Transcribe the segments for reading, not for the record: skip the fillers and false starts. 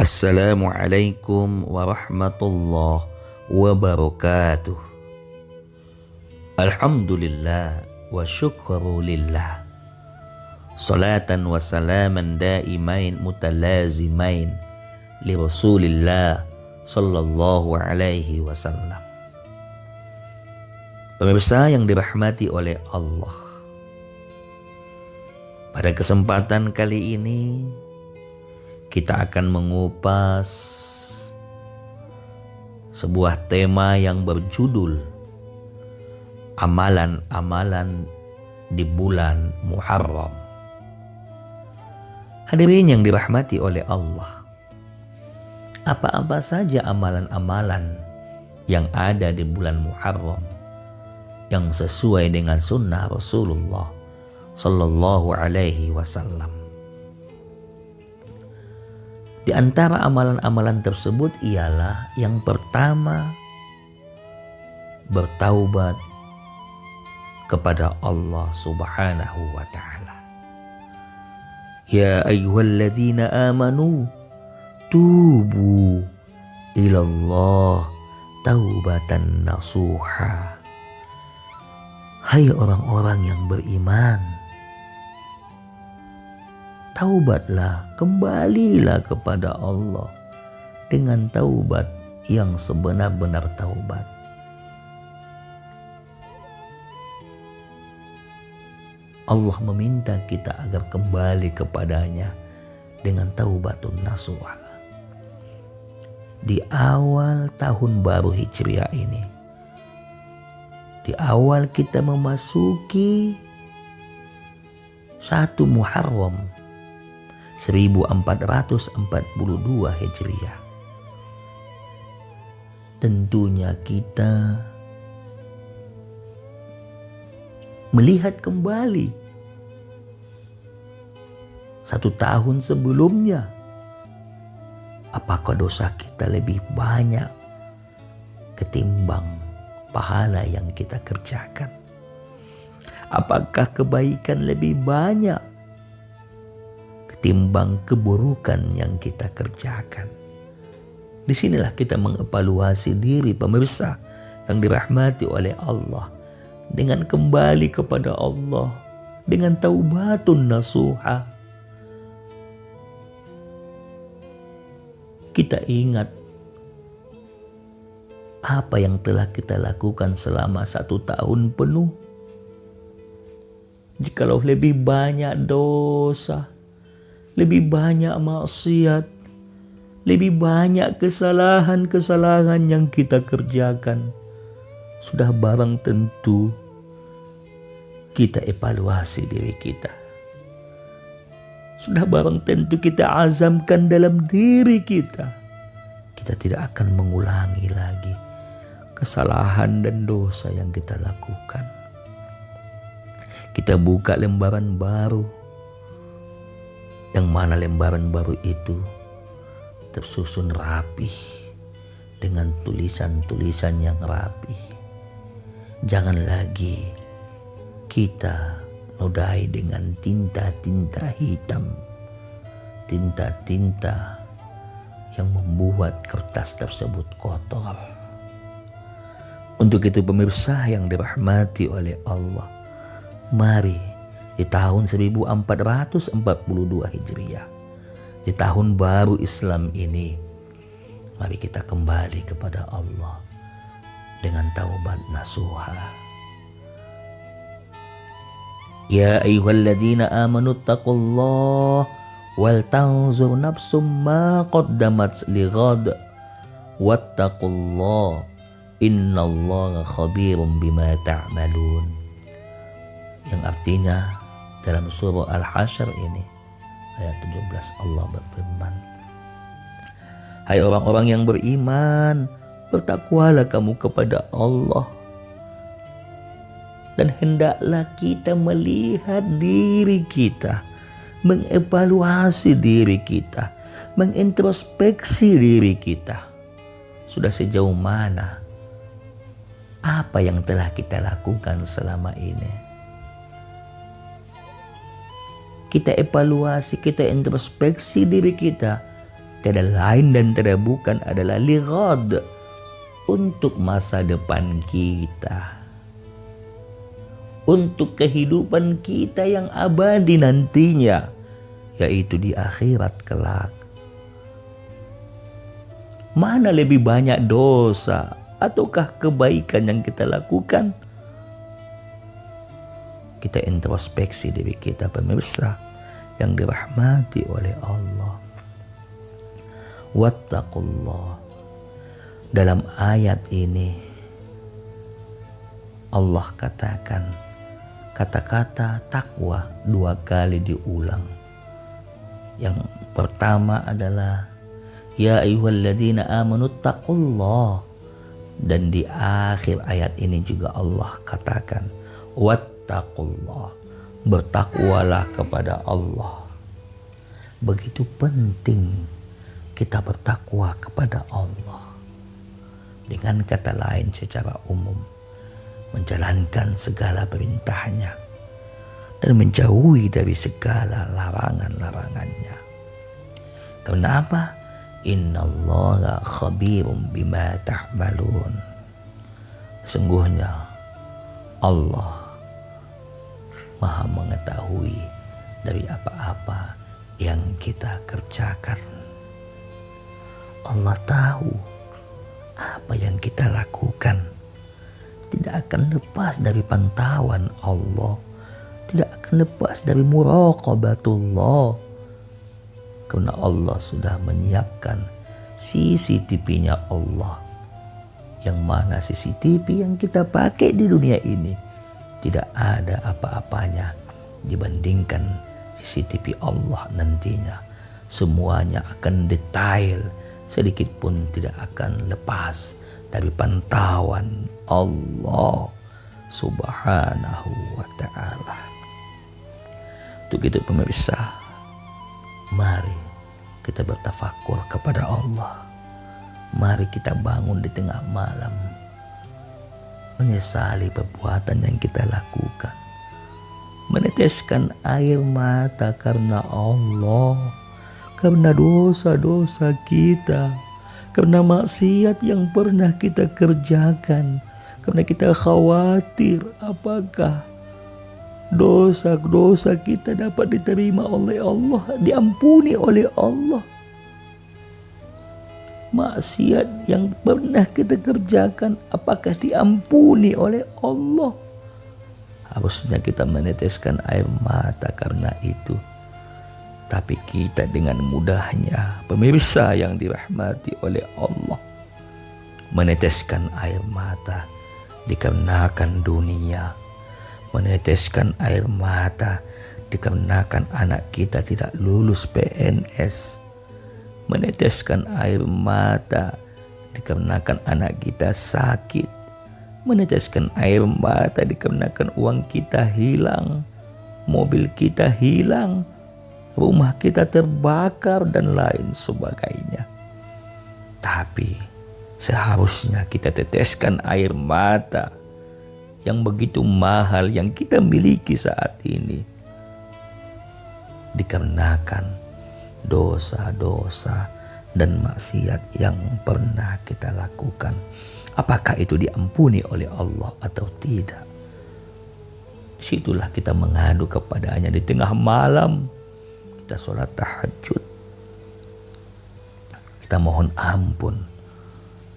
Assalamualaikum warahmatullahi wabarakatuh. Alhamdulillah wa syukru lillah. Salatan wa salaman daimain mutalazimain li Rasulillah sallallahu alaihi wasallam. Pemirsa yang dirahmati oleh Allah, pada kesempatan kali ini kita akan mengupas sebuah tema yang berjudul amalan-amalan di bulan Muharram. Hadirin yang dirahmati oleh Allah, apa-apa saja amalan-amalan yang ada di bulan Muharram yang sesuai dengan sunnah Rasulullah sallallahu alaihi wasallam. Di antara amalan-amalan tersebut ialah yang pertama, bertaubat kepada Allah Subhanahu wa ta'ala. Ya ayyuhalladzina amanu tubu ilallah taubatan nasuha. Hai orang-orang yang beriman, taubatlah, kembalilah kepada Allah dengan taubat yang sebenar-benar taubat. Allah meminta kita agar kembali kepadanya dengan taubatun nasuha. Di awal tahun baru Hijriah ini, di awal kita memasuki 1 Muharram 1442 Hijriah. Tentunya kita melihat kembali 1 tahun sebelumnya. Apakah dosa kita lebih banyak ketimbang pahala yang kita kerjakan? Apakah kebaikan lebih banyak ketimbang keburukan yang kita kerjakan? Disinilah kita mengevaluasi diri, pemirsa yang dirahmati oleh Allah, dengan kembali kepada Allah dengan taubatun nasuha. Kita ingat apa yang telah kita lakukan selama 1 tahun penuh. Jikalau lebih banyak dosa, lebih banyak maksiat, lebih banyak kesalahan-kesalahan yang kita kerjakan, sudah barang tentu kita evaluasi diri kita. Sudah barang tentu kita azamkan dalam diri kita, kita tidak akan mengulangi lagi kesalahan dan dosa yang kita lakukan. Kita buka lembaran baru, yang mana lembaran baru itu tersusun rapih dengan tulisan-tulisan yang rapih. Jangan lagi kita nodai dengan tinta-tinta hitam, tinta-tinta yang membuat kertas tersebut kotor. Untuk itu pemirsa yang dirahmati oleh Allah, mari di tahun 1442 Hijriah, di tahun baru Islam ini, mari kita kembali kepada Allah dengan taubat nasuha. Ya ayyuhalladzina amanu taqullaha wal tanzur nafsum ma qaddamat lighad wattaqullaha innallaha khabirum bima ta'malun. Yang artinya dalam surah Al-Hasyr ini ayat 17 Allah berfirman, hai orang-orang yang beriman, bertakwalah kamu kepada Allah, dan hendaklah kita melihat diri kita, mengevaluasi diri kita, mengintrospeksi diri kita. Sudah sejauh mana apa yang telah kita lakukan selama ini? Kita evaluasi, kita introspeksi diri kita. tiada lain dan tiada bukan adalah lighad, untuk masa depan kita, untuk kehidupan kita yang abadi nantinya, yaitu di akhirat kelak. Mana lebih banyak dosa ataukah kebaikan yang kita lakukan? Kita introspeksi diri kita, pemirsa yang dirahmati oleh Allah. Wattaqullah. Dalam ayat ini Allah katakan kata-kata takwa 2 kali diulang. Yang pertama adalah ya ayyuhalladzina amanu taqullah, dan di akhir ayat ini juga Allah katakan wattaqullah, bertakwalah kepada Allah. Begitu penting kita bertakwa kepada Allah. Dengan kata lain, secara umum, menjalankan segala perintahnya dan menjauhi dari segala larangan-larangannya. Karena apa? Innallaha khabirum bima ta'malun. Sungguhnya Allah Maha mengetahui dari apa-apa yang kita kerjakan. Allah tahu apa yang kita lakukan, tidak akan lepas dari pantauan Allah, tidak akan lepas dari muraqabatullah. Karena Allah sudah menyiapkan CCTV-nya Allah, yang mana CCTV yang kita pakai di dunia ini tidak ada apa-apanya dibandingkan CCTV Allah nantinya. Semuanya akan detail, sedikit pun tidak akan lepas dari pantauan Allah Subhanahu wa ta'ala. Untuk itu pemirsa, mari kita bertafakur kepada Allah. Mari kita bangun di tengah malam, menyesali perbuatan yang kita lakukan, meneteskan air mata karena Allah, karena dosa-dosa kita, karena maksiat yang pernah kita kerjakan, karena kita khawatir apakah dosa-dosa kita dapat diterima oleh Allah, diampuni oleh Allah. Maksiat yang pernah kita kerjakan, apakah diampuni oleh Allah? Harusnya kita meneteskan air mata karena itu. Tapi kita dengan mudahnya, pemirsa yang dirahmati oleh Allah, meneteskan air mata dikarenakan dunia, meneteskan air mata dikarenakan anak kita tidak lulus PNS, meneteskan air mata dikarenakan anak kita sakit, meneteskan air mata dikarenakan uang kita hilang, mobil kita hilang, rumah kita terbakar dan lain sebagainya. Tapi seharusnya kita teteskan air mata yang begitu mahal yang kita miliki saat ini dikarenakan dosa-dosa dan maksiat yang pernah kita lakukan. Apakah itu diampuni oleh Allah atau tidak? Situlah kita mengadu kepadanya di tengah malam. Kita sholat tahajud, kita mohon ampun,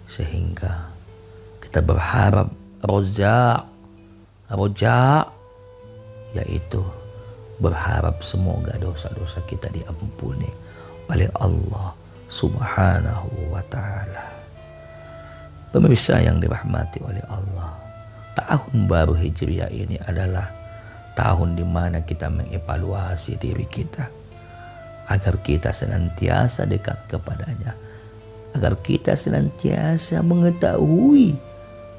sehingga kita berharap roja, yaitu berharap semoga dosa-dosa kita diampuni oleh Allah Subhanahu wa ta'ala. Pemirsa yang dirahmati oleh Allah, tahun baru Hijriah ini adalah tahun di mana kita mengevaluasi diri kita, agar kita senantiasa dekat kepadanya, agar kita senantiasa mengetahui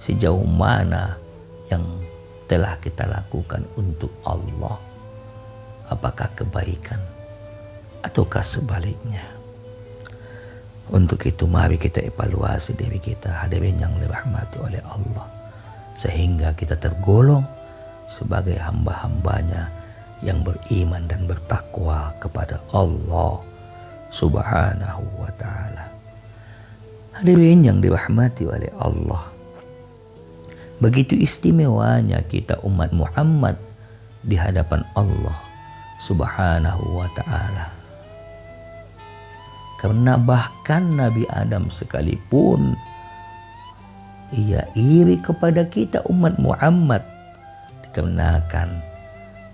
sejauh mana yang telah kita lakukan untuk Allah, apakah kebaikan ataukah sebaliknya. Untuk itu mari kita evaluasi diri kita, hadirin yang dirahmati oleh Allah, sehingga kita tergolong sebagai hamba-hambanya yang beriman dan bertakwa kepada Allah Subhanahu wa ta'ala. Hadirin yang dirahmati oleh Allah, begitu istimewanya kita umat Muhammad di hadapan Allah Subhanahu wa ta'ala. Karena bahkan Nabi Adam sekalipun ia iri kepada kita umat Muhammad, dikarenakan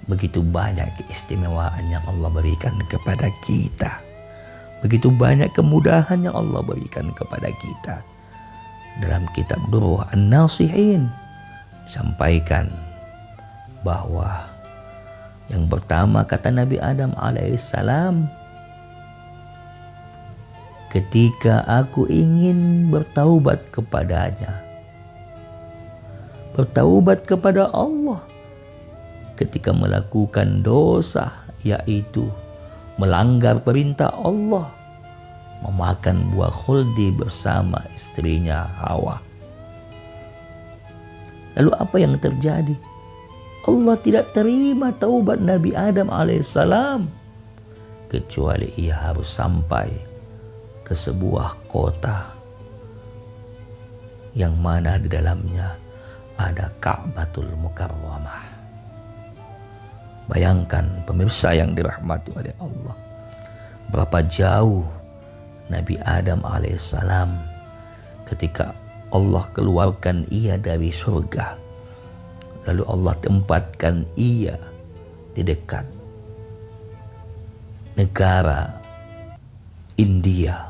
begitu banyak keistimewaan yang Allah berikan kepada kita, begitu banyak kemudahan yang Allah berikan kepada kita. Dalam kitab Durrah An-Nasihin disampaikan bahwa yang pertama kata Nabi Adam alaihissalam, ketika aku ingin bertaubat kepadanya, bertaubat kepada Allah ketika melakukan dosa, yaitu melanggar perintah Allah, memakan buah khuldi bersama istrinya Hawa. Lalu apa yang terjadi? Allah tidak terima taubat Nabi Adam alaihissalam kecuali ia harus sampai ke sebuah kota yang mana di dalamnya ada Ka'batul Mukarramah. Bayangkan pemirsa yang dirahmati oleh Allah, berapa jauh Nabi Adam alaihissalam ketika Allah keluarkan ia dari surga, lalu Allah tempatkan ia di dekat negara India.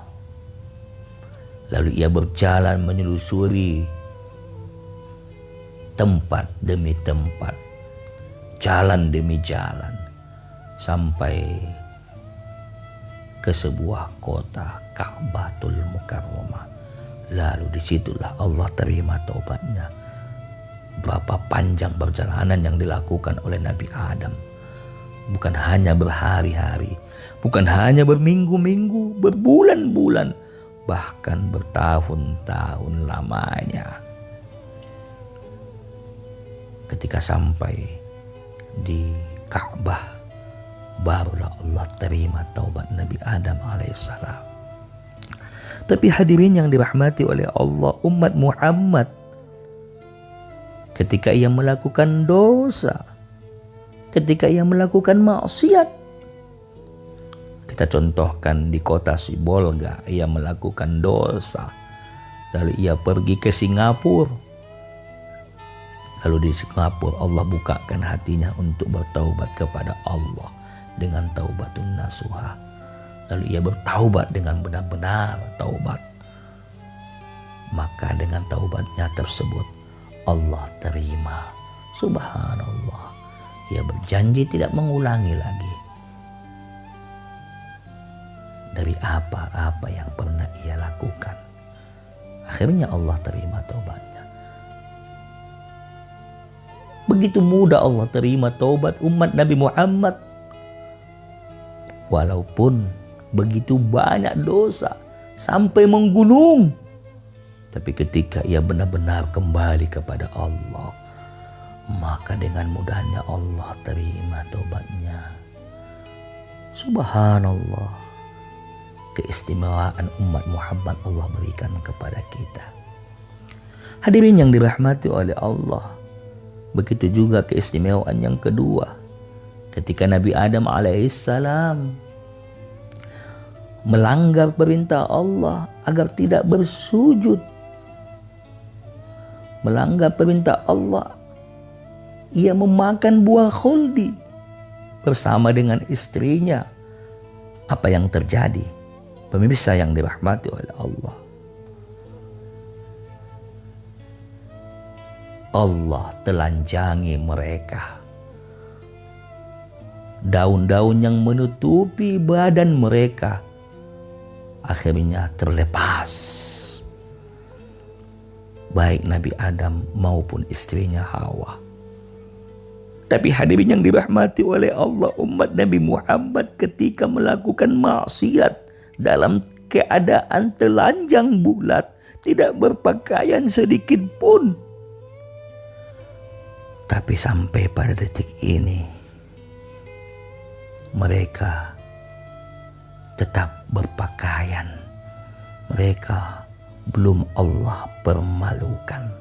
Lalu ia berjalan menelusuri tempat demi tempat, jalan demi jalan, sampai ke sebuah kota Ka'batul Mukarramah. Lalu disitulah Allah terima taubatnya. Berapa panjang perjalanan yang dilakukan oleh Nabi Adam. Bukan hanya berhari-hari, bukan hanya berminggu-minggu, berbulan-bulan, bahkan bertahun-tahun lamanya. Ketika sampai di Ka'bah, barulah Allah terima taubat Nabi Adam alaihissalam. Tapi hadirin yang dirahmati oleh Allah, umat Muhammad ketika ia melakukan dosa, ketika ia melakukan maksiat, kita contohkan di kota Sibolga, ia melakukan dosa, lalu ia pergi ke Singapura. Lalu di Singapura Allah bukakan hatinya untuk bertaubat kepada Allah dengan taubatun nasuha. Lalu ia bertaubat dengan benar-benar taubat. Maka dengan taubatnya tersebut Allah terima. Subhanallah. Ia berjanji tidak mengulangi lagi dari apa-apa yang pernah ia lakukan. Akhirnya Allah terima taubatnya. Begitu mudah Allah terima taubat umat Nabi Muhammad. Walaupun begitu banyak dosa sampai menggunung, tapi ketika ia benar-benar kembali kepada Allah, maka dengan mudahnya Allah terima taubatnya. Subhanallah. Keistimewaan umat Muhammad Allah berikan kepada kita. Hadirin yang dirahmati oleh Allah, begitu juga keistimewaan yang kedua ketika Nabi Adam alaihissalam melanggar perintah Allah agar tidak bersujud, melanggar perintah Allah, ia memakan buah khuldi bersama dengan istrinya. Apa yang terjadi? Pemirsa yang dirahmati oleh Allah, Allah telanjangi mereka. Daun-daun yang menutupi badan mereka akhirnya terlepas, baik Nabi Adam maupun istrinya Hawa. Tapi hadirin yang dirahmati oleh Allah, umat Nabi Muhammad ketika melakukan maksiat dalam keadaan telanjang bulat, tidak berpakaian sedikit pun. Tapi sampai pada detik ini mereka tetap berpakaian. Mereka belum Allah permalukan.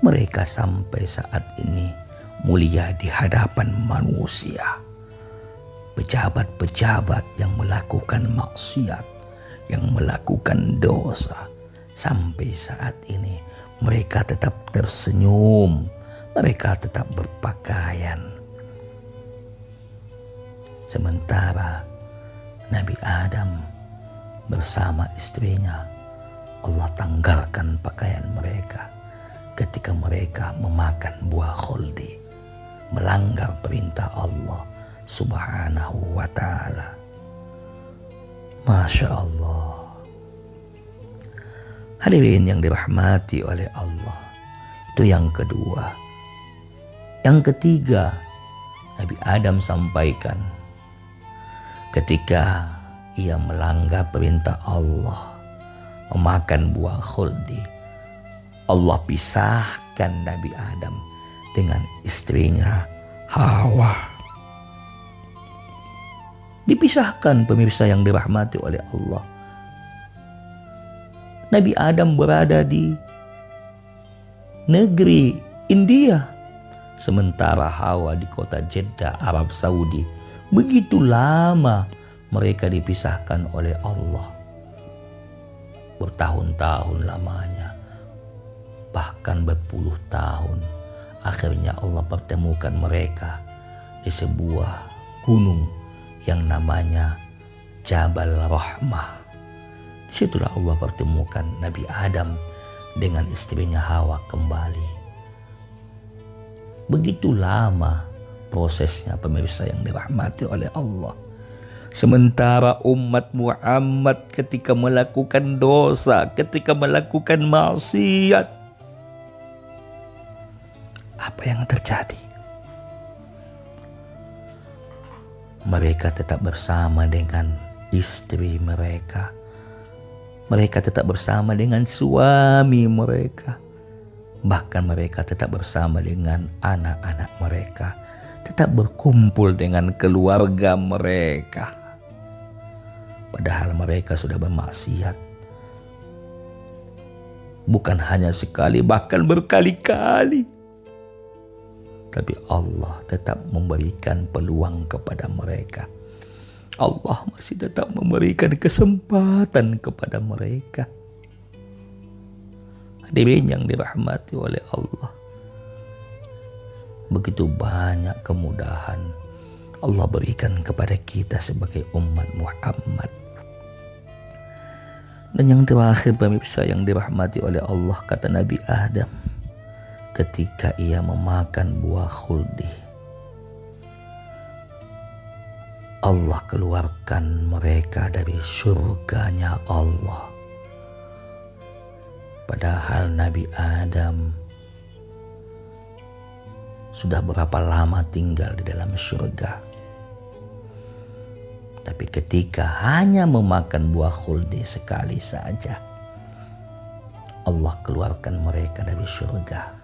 Mereka sampai saat ini mulia di hadapan manusia. Pejabat-pejabat yang melakukan maksiat, yang melakukan dosa, sampai saat ini mereka tetap tersenyum, mereka tetap berpakaian. Sementara Nabi Adam bersama istrinya, Allah tanggalkan pakaian mereka ketika mereka memakan buah khuldi, melanggar perintah Allah Subhanahu wa ta'ala. Masya Allah. Hadirin yang dirahmati oleh Allah. Itu yang kedua. Yang ketiga, Nabi Adam sampaikan ketika ia melanggar perintah Allah, memakan buah khuldi, Allah pisahkan Nabi Adam dengan istrinya Hawa. Dipisahkan, pemirsa yang dirahmati oleh Allah. Nabi Adam berada di negeri India, sementara Hawa di kota Jeddah, Arab Saudi. Begitu lama mereka dipisahkan oleh Allah. Bertahun-tahun lamanya, bahkan berpuluh tahun. Akhirnya Allah pertemukan mereka di sebuah gunung yang namanya Jabal Rahmah. Disitulah Allah pertemukan Nabi Adam dengan istrinya Hawa kembali. Begitu lama prosesnya, pemirsa yang dirahmati oleh Allah. Sementara umat Muhammad ketika melakukan dosa, ketika melakukan maksiat, apa yang terjadi? Mereka tetap bersama dengan istri mereka. Mereka tetap bersama dengan suami mereka. Bahkan mereka tetap bersama dengan anak-anak mereka. Tetap berkumpul dengan keluarga mereka. Padahal mereka sudah bermaksiat. Bukan hanya sekali, bahkan berkali-kali. Tapi Allah tetap memberikan peluang kepada mereka. Allah masih tetap memberikan kesempatan kepada mereka. Hadirin yang dirahmati oleh Allah. Begitu banyak kemudahan Allah berikan kepada kita sebagai umat Muhammad. Dan yang terakhir, pemirsa yang dirahmati oleh Allah, kata Nabi Adam ketika ia memakan buah khuldi, Allah keluarkan mereka dari surganya Allah. Padahal Nabi Adam sudah berapa lama tinggal di dalam surga. Tapi ketika hanya memakan buah khuldi sekali saja, Allah keluarkan mereka dari surga.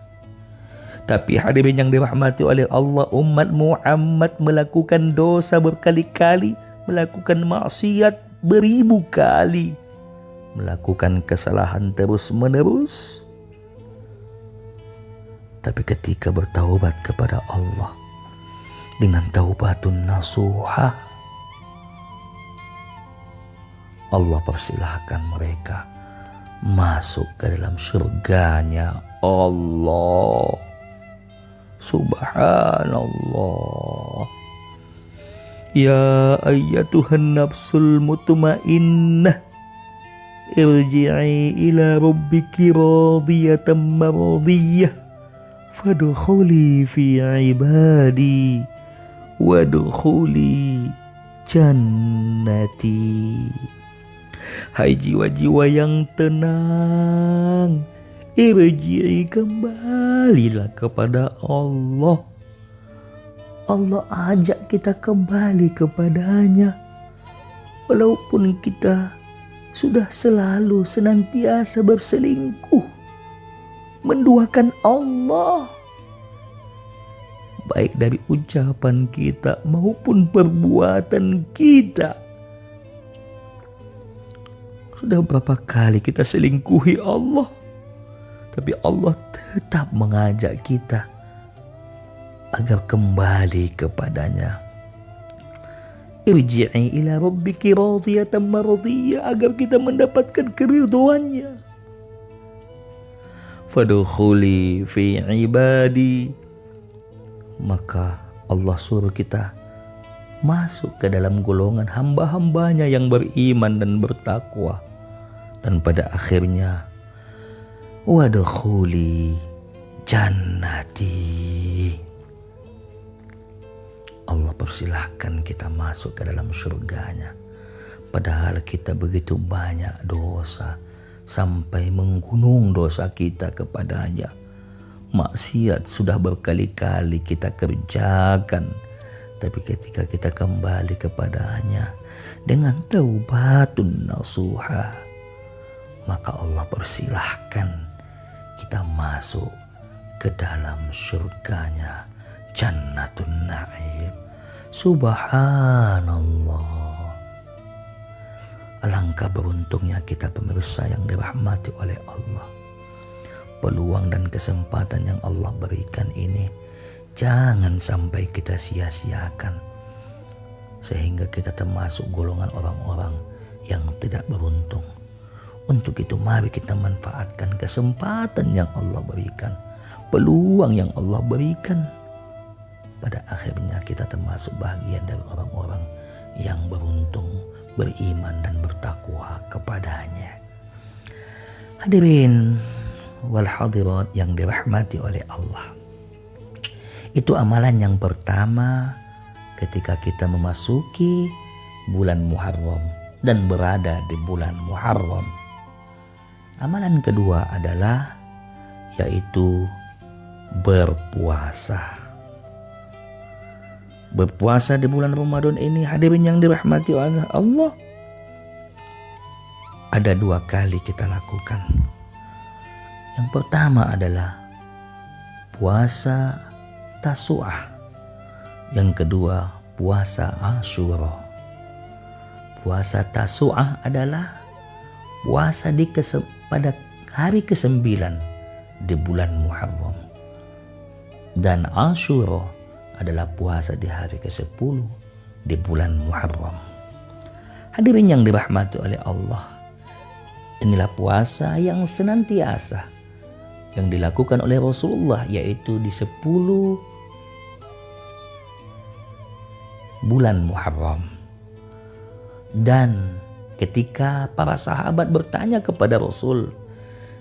Tapi hadirin yang dirahmati oleh Allah, umat Muhammad melakukan dosa berkali-kali, melakukan maksiat beribu kali, melakukan kesalahan terus-menerus. Tapi ketika bertaubat kepada Allah dengan taubatun nasuha, Allah persilahkan mereka masuk ke dalam surganya Allah. Subhanallah. Ya ayyatuhan nafsul mutmainnah, irji'i ila rabbiki radiyatan mardiyah, fadkhuli fi ibadi wadkhuli jannati. Hai jiwa-jiwa yang tenang, irji'i, kembalilah kepada Allah. Allah ajak kita kembali kepadanya. Walaupun kita sudah selalu senantiasa berselingkuh, menduakan Allah, baik dari ucapan kita maupun perbuatan kita, Sudah berapa kali kita selingkuhi Allah, tapi Allah tetap mengajak kita agar kembali kepadanya. Irji'i ila rabbiki radiyatan mardiyah, agar kita mendapatkan keridhoannya. Fadkhuli fi ibadi, maka Allah suruh kita masuk ke dalam golongan hamba-hambanya yang beriman dan bertakwa. Dan pada akhirnya, wadkhuli jannati, Allah persilahkan kita masuk ke dalam surganya. Padahal kita begitu banyak dosa, sampai menggunung dosa kita kepadanya. Maksiat sudah berkali-kali kita kerjakan, tapi ketika kita kembali kepadanya dengan taubatun nasuha, maka Allah persilahkan kita masuk ke dalam surganya, Jannatun Na'im. Subhanallah. Alangkah beruntungnya kita pemirsa yang dirahmati oleh Allah. Peluang dan kesempatan yang Allah berikan ini jangan sampai kita sia-siakan, sehingga kita termasuk golongan orang-orang yang tidak beruntung. Untuk itu mari kita manfaatkan kesempatan yang Allah berikan, peluang yang Allah berikan. Pada akhirnya kita termasuk bagian dari orang-orang yang beruntung, beriman dan bertakwa kepadanya. Hadirin wal hadirat yang dirahmati oleh Allah. Itu amalan yang pertama ketika kita memasuki bulan Muharram dan berada di bulan Muharram. Amalan kedua adalah yaitu berpuasa. Berpuasa di bulan Ramadan ini, hadirin yang dirahmati oleh Allah, ada 2 kali kita lakukan. Yang pertama adalah puasa Tasu'ah. Yang kedua puasa Asyura. Puasa Tasu'ah adalah puasa pada hari ke-9 di bulan Muharram. Dan Asyura adalah puasa di hari ke-10 di bulan Muharram. Hadirin yang dirahmati oleh Allah, inilah puasa yang senantiasa yang dilakukan oleh Rasulullah, yaitu di 10 bulan Muharram. Dan ketika para sahabat bertanya kepada Rasul,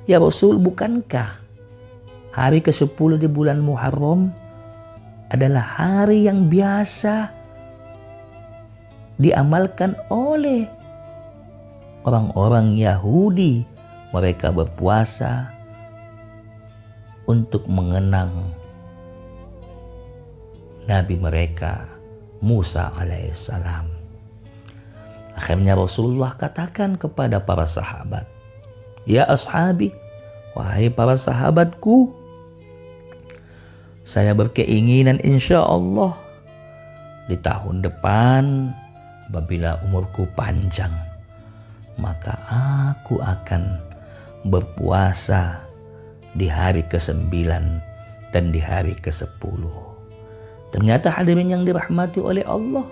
"Ya Rasul, bukankah hari ke-10 di bulan Muharram adalah hari yang biasa diamalkan oleh orang-orang Yahudi? Mereka berpuasa untuk mengenang Nabi mereka Musa alaihissalam." Akhirnya Rasulullah katakan kepada para sahabat, "Ya ashabi, wahai para sahabatku, saya berkeinginan insya Allah di tahun depan apabila umurku panjang, maka aku akan berpuasa di hari ke-9 dan di hari ke-10. Ternyata hadirin yang dirahmati oleh Allah,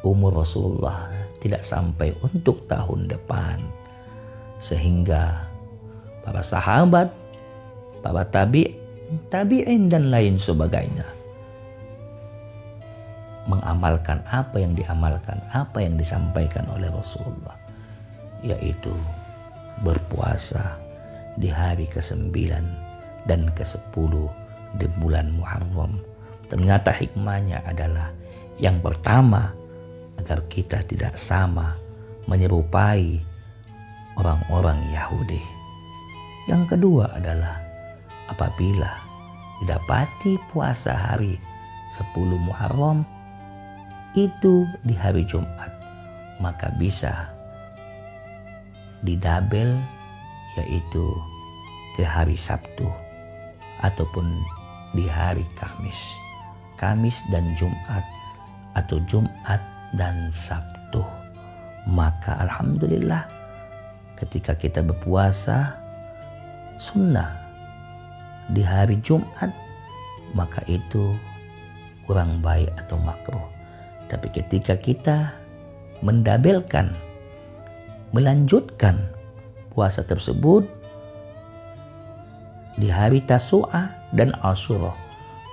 umur Rasulullah tidak sampai untuk tahun depan. Sehingga para sahabat, para tabi'in dan lain sebagainya mengamalkan apa yang diamalkan, apa yang disampaikan oleh Rasulullah, yaitu berpuasa di hari ke-9 dan ke-10 di bulan Muharram. Ternyata hikmahnya adalah yang pertama, agar kita tidak sama menyerupai orang-orang Yahudi. Yang kedua adalah apabila didapati puasa hari 10 Muharram itu di hari Jumat, maka bisa didabel, yaitu ke hari Sabtu ataupun di hari Kamis dan Jumat, atau Jumat dan Sabtu. Maka alhamdulillah ketika kita berpuasa sunnah di hari Jumat, maka itu kurang baik atau makruh. Tapi ketika kita mendabelkan, melanjutkan puasa tersebut di hari Tasu'a dan Asyura,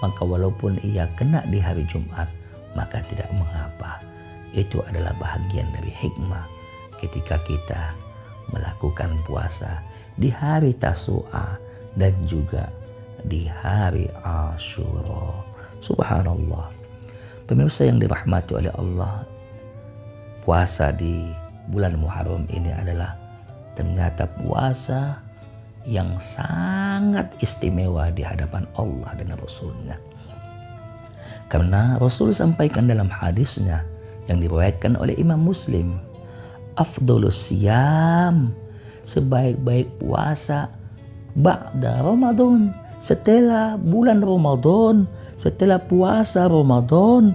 maka walaupun ia kena di hari Jumat, maka tidak mengapa. Itu adalah bahagian dari hikmah ketika kita melakukan puasa di hari Tasu'a dan juga di hari Asyura. Subhanallah. Pemirsa yang dirahmati oleh Allah, puasa di bulan Muharram ini adalah ternyata puasa yang sangat istimewa di hadapan Allah dan Rasulnya. Karena Rasul sampaikan dalam hadisnya yang diriwayatkan oleh Imam Muslim, afdolus siyam, sebaik-baik puasa ba'da Ramadan, setelah bulan Ramadan, setelah puasa Ramadan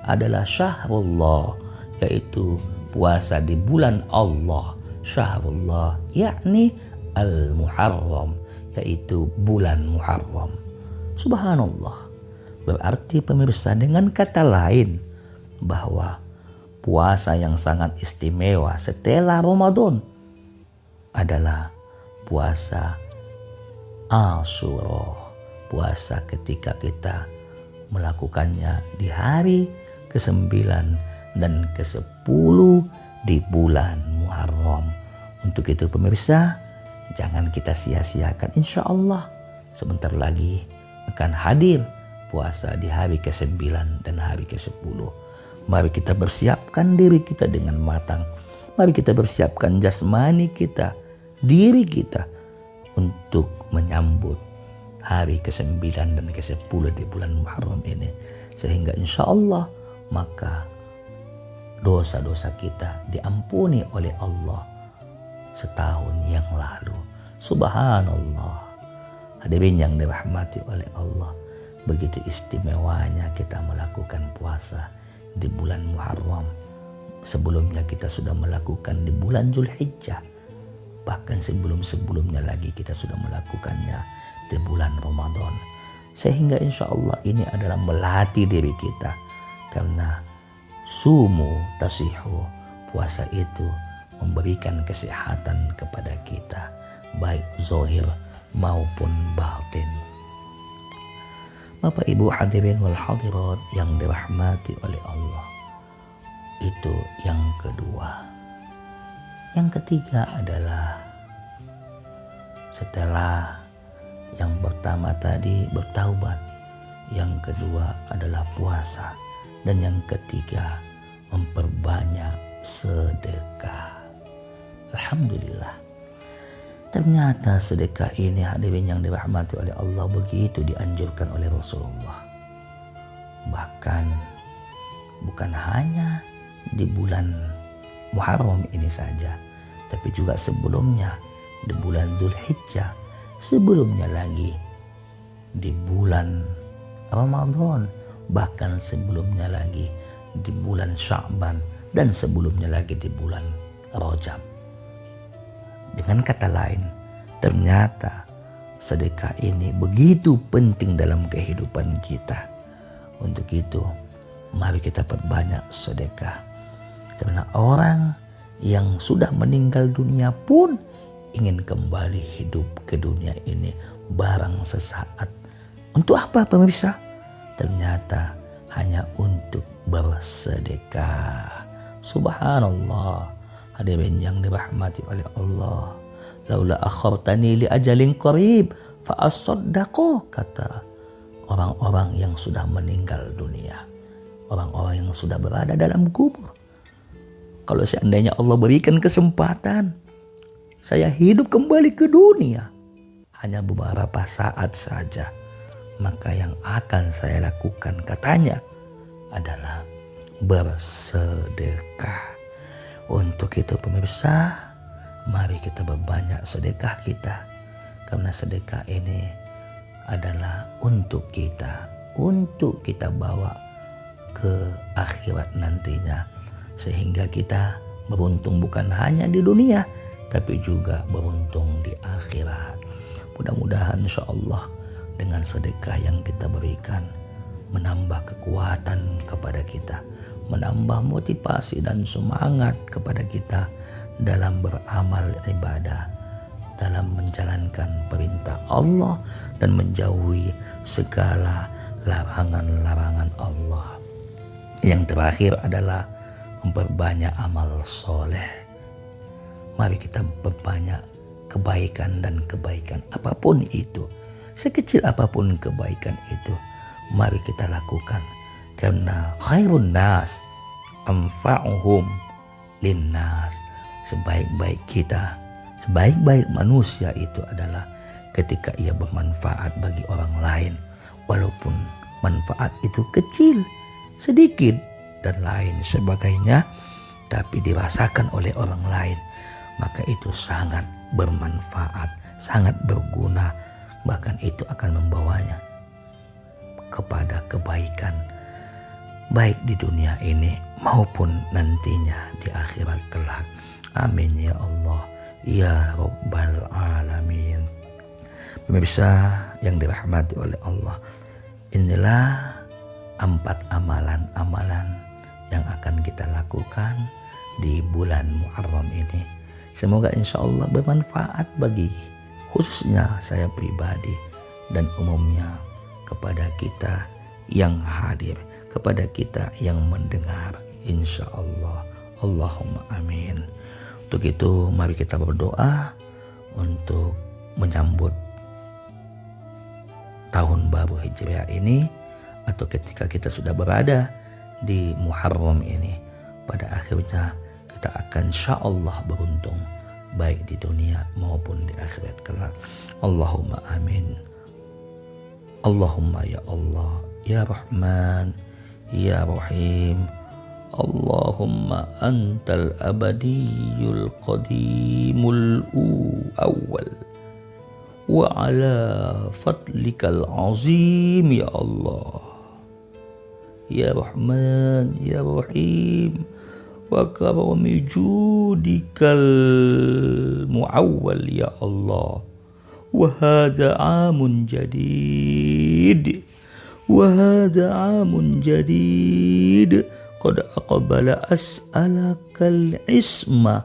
adalah syahrullah, yaitu puasa di bulan Allah. Syahrullah yakni al-Muharram, yaitu bulan Muharram. Subhanallah. Berarti pemirsa, dengan kata lain bahwa puasa yang sangat istimewa setelah Ramadan adalah puasa Asyura, puasa ketika kita melakukannya di hari ke-9 dan ke-10 di bulan Muharram. Untuk itu pemirsa, jangan kita sia-siakan. Insya Allah sebentar lagi akan hadir puasa di hari ke-9 dan hari ke-10. Mari kita bersiapkan diri kita dengan matang. Mari kita bersiapkan jasmani kita, diri kita untuk menyambut hari ke-9 dan ke-10 di bulan Muharram ini. Sehingga insya Allah maka dosa-dosa kita diampuni oleh Allah setahun yang lalu. Subhanallah. Hadirin yang dirahmati oleh Allah, begitu istimewanya kita melakukan puasa di bulan Muharram. Sebelumnya kita sudah melakukan di bulan Zulhijjah. Bahkan sebelum-sebelumnya lagi kita sudah melakukannya di bulan Ramadan. Sehingga insya Allah ini adalah melatih diri kita. Karena sumu tasihu, puasa itu memberikan kesehatan kepada kita, baik zahir maupun batin. Bapak Ibu hadirin wal hadirat yang dirahmati oleh Allah. Itu yang kedua. Yang ketiga adalah setelah yang pertama tadi bertaubat, yang kedua adalah puasa, dan yang ketiga memperbanyak sedekah. Alhamdulillah. Ternyata sedekah ini hadirin yang dirahmati oleh Allah begitu dianjurkan oleh Rasulullah. Bahkan bukan hanya di bulan Muharram ini saja, tapi juga sebelumnya di bulan Dzulhijjah, sebelumnya lagi di bulan Ramadan, bahkan sebelumnya lagi di bulan Sya'ban, dan sebelumnya lagi di bulan Rajab. Dengan kata lain, ternyata sedekah ini begitu penting dalam kehidupan kita. Untuk itu, mari kita perbanyak sedekah. Karena orang yang sudah meninggal dunia pun ingin kembali hidup ke dunia ini barang sesaat. Untuk apa pemirsa? Ternyata hanya untuk bersedekah. Subhanallah. Hadirin yang dirahmati oleh Allah. Laula akhartani li ajalin qarib fa asaddaqu, kata orang-orang yang sudah meninggal dunia. Orang-orang yang sudah berada dalam kubur. Kalau seandainya Allah berikan kesempatan, saya hidup kembali ke dunia hanya beberapa saat saja, maka yang akan saya lakukan, katanya, adalah bersedekah. Untuk itu pemirsa, mari kita berbanyak sedekah kita. Karena sedekah ini adalah untuk kita bawa ke akhirat nantinya. Sehingga kita Beruntung bukan hanya di dunia, tapi juga beruntung di akhirat. Mudah-mudahan insya Allah dengan sedekah yang kita berikan menambah kekuatan kepada kita, menambah motivasi dan semangat kepada kita dalam beramal ibadah, dalam menjalankan perintah Allah dan menjauhi segala larangan-larangan Allah. Yang terakhir adalah memperbanyak amal soleh. Mari kita berbanyak kebaikan dan kebaikan apapun itu, sekecil apapun kebaikan itu, mari kita lakukan, karena khairun nas anfa'uhum linnas. Sebaik-baik kita, sebaik-baik manusia itu adalah ketika ia bermanfaat bagi orang lain, walaupun manfaat itu kecil, sedikit dan lain sebagainya, tapi dirasakan oleh orang lain, maka itu sangat bermanfaat, sangat berguna, bahkan itu akan membawanya kepada kebaikan, baik di dunia ini maupun nantinya di akhirat kelak. Amin ya Allah ya Rabbal Alamin. Pemirsa yang dirahmati oleh Allah, inilah 4 amalan-amalan yang akan kita lakukan di bulan Muharram ini. Semoga insya Allah bermanfaat bagi khususnya saya pribadi dan umumnya kepada kita yang hadir, kepada kita yang mendengar, insya Allah. Allahumma amin. Untuk itu mari kita berdoa untuk menyambut tahun baru Hijriah ini, atau ketika kita sudah berada di Muharram ini, pada akhirnya kita akan insya Allah beruntung baik di dunia maupun di akhirat kelak. Allahumma amin. Allahumma ya Allah ya Rahman ya Rahim. Allahumma antal abadiyul qadimul awwal wa ala fadlikal azim ya Allah ya Rahman ya Rahim wa karami judikal muawwal ya Allah. Wa hadha amun jadid, wa hadha amun jadid qad aqbala as'alakal isma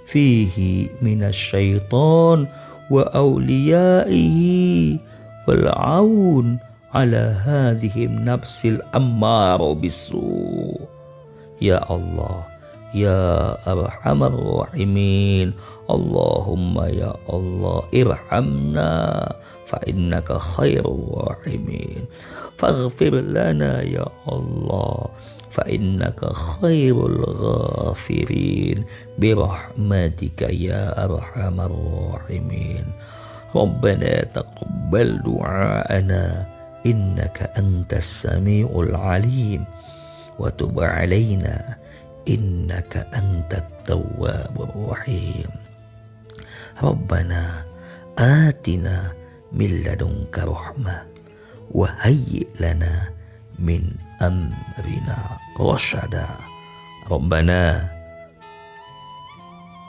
fihi minasyaitan wa awliyaihi wal aun ala hadhihi nafsil ammara bisu. Ya Allah ya arhamar rahimin, Allahumma ya Allah irhamna fa innaka khairur rahimin, faghfir lana ya Allah fa innaka khairul ghafirin birahmatika ya arhamar rahimin. Rabbana taqabbal du'aana innaka antas samiul alim wa tub alaina innaka antat tawwabur rahim. Rabbana atina min ladunka rahmah wa hayyi lana min amrina rasyada. Rabbana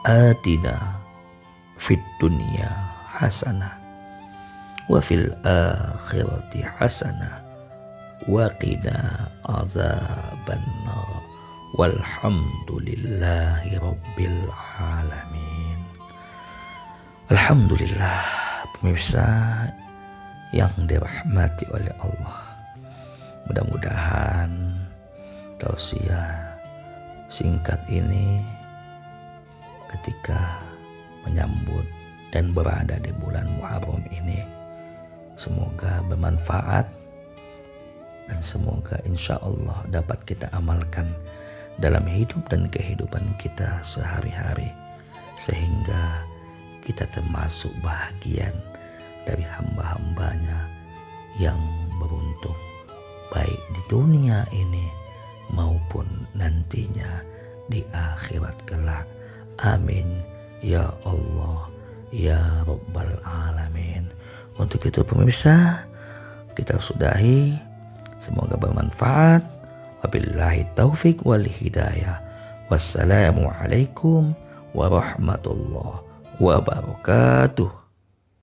atina fid dunya hasanah wa fil akhirati hasanah wa qina adzabannar. Walhamdulillahi rabbil alamin. Alhamdulillah, pemirsa yang dirahmati oleh Allah. Mudah-mudahan tausiah singkat ini ketika menyambut dan berada di bulan Muharram ini semoga bermanfaat dan semoga insya Allah dapat kita amalkan dalam hidup dan kehidupan kita sehari-hari, sehingga kita termasuk bahagian dari hamba-hambanya yang beruntung baik di dunia ini maupun nantinya di akhirat kelak. Amin ya Allah ya Rabbal Alamin. Untuk itu pemirsa, kita sudahi, semoga bermanfaat. Wabillahi taufik wal hidayah. Wassalamualaikum warahmatullahi wabarakatuh.